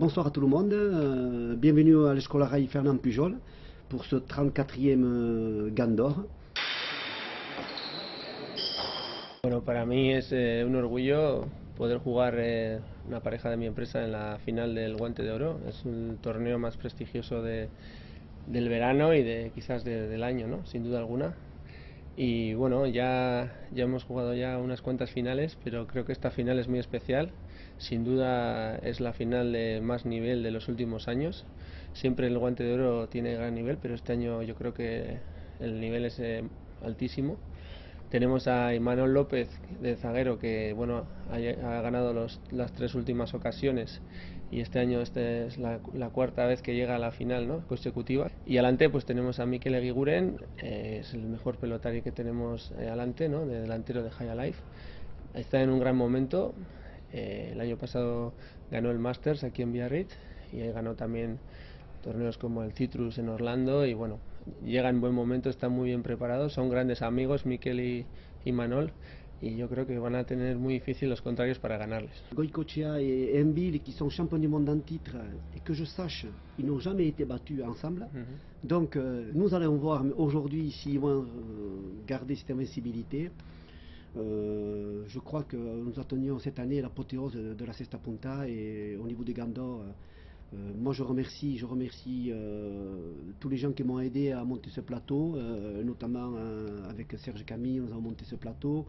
bonsoir à tout le monde. Bienvenue à l'Escola Rai Fernand Pujol pour ce 34e GAN d'Or. Bueno, para mí es un orgullo poder jugar una pareja de mi empresa en la final del Guante de Oro. Es un torneo más prestigioso del verano y quizás del año, ¿no? Sin duda alguna. Y bueno, ya hemos jugado ya unas cuantas finales, pero creo que esta final es muy especial. Sin duda es la final de más nivel de los últimos años. Siempre el Guante de Oro tiene gran nivel, pero este año yo creo que el nivel es altísimo. Tenemos a Imanol López de zaguero, que bueno, ha ganado las 3 últimas ocasiones, y este año esta es la cuarta vez que llega a la final, ¿no?, consecutiva. Y adelante pues tenemos a Mikel Eguiguren, es el mejor pelotari que tenemos adelante, ¿no?, de delantero de High Life. Está en un gran momento. El año pasado ganó el Masters aquí en Biarritz y ganó también torneos como el Citrus en Orlando, y bueno, llega en buen momento, están muy bien preparados, son grandes amigos Mikel y Manol, y yo creo que van a tener muy difícil los contrarios para ganarles. Goicoechea et Embil, qui sont champions du monde en titre, et que je sache, ils n'ont jamais été battus ensemble. Donc nous allons voir aujourd'hui s'ils vont garder cette invincibilité. Je crois que nous attendions cette année l'apothéose de la Cesta Punta, et au niveau des Gandor, moi je remercie tous les gens qui m'ont aidé à monter ce plateau, notamment avec Serge Camille, nous avons monté ce plateau.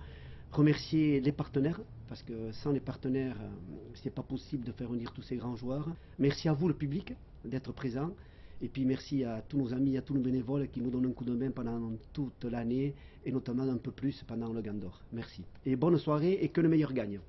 Remercier les partenaires, parce que sans les partenaires, c'est pas possible de faire unir tous ces grands joueurs. Merci à vous, le public, d'être présent. Et puis merci à tous nos amis, à tous nos bénévoles qui nous donnent un coup de main pendant toute l'année, et notamment un peu plus pendant le GAN d'Or. Merci. Et bonne soirée, et que le meilleur gagne.